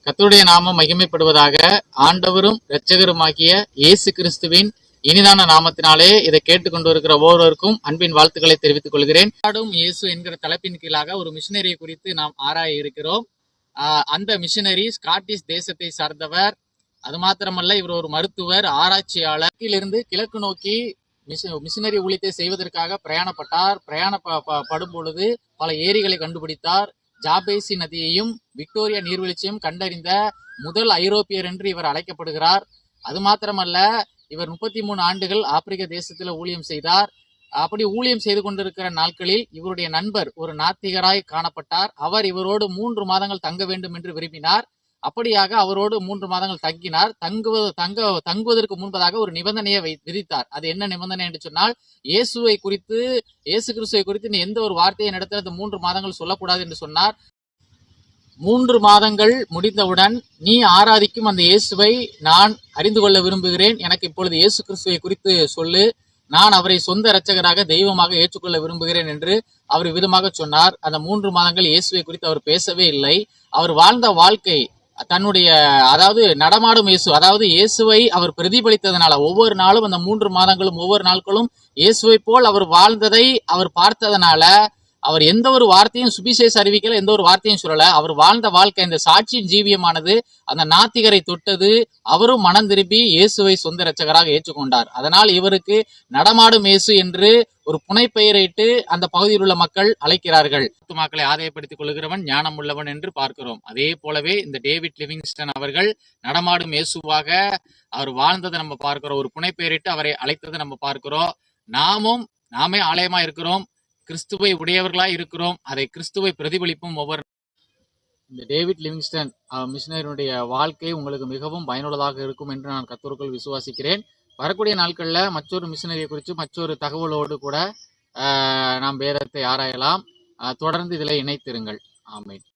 கர்த்தருடைய நாமம் மகிமைப்படுவதாக. ஆண்டவரும் இரட்சகருமாகிய இயேசு கிறிஸ்துவின் இனிதான நாமத்தினாலே இதை கேட்டுக்கொண்டு இருக்கிற ஒவ்வொருவருக்கும் அன்பின் வாழ்த்துக்களை தெரிவித்துக் கொள்கிறேன். இயேசு என்கிற தலைப்பின் கீழாக ஒரு மிஷினரியை குறித்து நாம் ஆராய இருக்கிறோம். அந்த மிஷினரி ஸ்காட்டிஷ் தேசத்தை சார்ந்தவர். அது மாத்திரமல்ல, இவர் ஒரு மருத்துவர், ஆராய்ச்சியாளர். இருந்து கிழக்கு நோக்கி மிஷினரி ஊழியத்தை செய்வதற்காக பிரயாணப்பட்டார். பிரயாணப்படும் பொழுது பல ஏரிகளை கண்டுபிடித்தார். ஜாபேசி நதியையும் விக்டோரியா நீர்வீழ்ச்சியும் கண்டறிந்த முதல் ஐரோப்பியர் என்று இவர் அழைக்கப்படுகிறார். அது மாத்திரமல்ல, இவர் 33 ஆண்டுகள் ஆப்பிரிக்க தேசத்தில் ஊழியம் செய்தார். அப்படி ஊழியம் செய்து கொண்டிருக்கிற நாட்களில் இவருடைய நண்பர் ஒரு நாத்திகராய் காணப்பட்டார். அவர் இவரோடு 3 மாதங்கள் தங்க வேண்டும் என்று விரும்பினார். அப்படியாக அவரோடு 3 மாதங்கள் தங்கினார். தங்குவதற்கு முன்பதாக ஒரு நிபந்தனையை விதித்தார். அது என்ன நிபந்தனை என்று சொன்னால், இயேசு கிறிஸ்துவை குறித்து நீ எந்த ஒரு வார்த்தையை நடத்த அந்த 3 மாதங்கள் சொல்லக்கூடாது என்று சொன்னார். 3 மாதங்கள் முடிந்தவுடன், நீ ஆராதிக்கும் அந்த இயேசுவை நான் அறிந்து கொள்ள விரும்புகிறேன். எனக்கு இப்பொழுது இயேசு கிறிஸ்துவை குறித்து சொல்லு. நான் அவரை சொந்த இரட்சகராக தெய்வமாக ஏற்றுக்கொள்ள விரும்புகிறேன் என்று அவர் விதமாக சொன்னார். அந்த 3 மாதங்கள் இயேசுவை குறித்து அவர் பேசவே இல்லை. அவர் வாழ்ந்த வாழ்க்கை தன்னுடைய நடமாடும் இயேசு, இயேசுவை அவர் பிரதிபலித்ததனால ஒவ்வொரு நாளும் அந்த 3 மாதங்களும் ஒவ்வொரு நாட்களும் இயேசுவை போல் அவர் வாழ்ந்ததை அவர் பார்த்ததனால அவர் எந்த ஒரு வார்த்தையும் சுவிசேஷ அறிவிக்கல, எந்த ஒரு வார்த்தையும் சொல்லல. அவர் வாழ்ந்த வாழ்க்கை, இந்த சாட்சியின் ஜீவியமானது அந்த நாத்திகரை தொட்டது. அவரும் மனம் திரும்பி இயேசுவை சொந்த இரட்சகராக ஏற்றுக்கொண்டார். அதனால் இவருக்கு நடமாடும் இயேசு என்று ஒரு புனைப்பெயரிட்டு அந்த பகுதியில் உள்ள மக்கள் அழைக்கிறார்கள். மக்களை ஆதாயப்படுத்திக் கொள்கிறவன் ஞானம் உள்ளவன் என்று பார்க்கிறோம். அதே போலவே இந்த டேவிட் லிவிங்ஸ்டன் அவர்கள் நடமாடும் இயேசுவாக அவர் வாழ்ந்ததை நம்ம பார்க்கிறோம். ஒரு புனைப்பெயரிட்டு அவரை அழைத்ததை நம்ம பார்க்கிறோம். நாமே ஆலயமா இருக்கிறோம், கிறிஸ்துவை உடையவர்களாய் இருக்கிறோம். அதை கிறிஸ்துவை பிரதிபலிப்பும் ஒவ்வொரு. இந்த டேவிட் லிவிங்ஸ்டன் மிஷினரியுடைய வாழ்க்கை உங்களுக்கு மிகவும் பயனுள்ளதாக இருக்கும் என்று நான் கர்த்தருக்குள் விசுவாசிக்கிறேன். வரக்கூடிய நாட்களில் மற்றொரு மிஷினரியை குறித்து மற்றொரு தகவலோடு கூட நாம் வேதத்தை ஆராயலாம். தொடர்ந்து இதில் இணைத்திருங்கள். ஆமென்.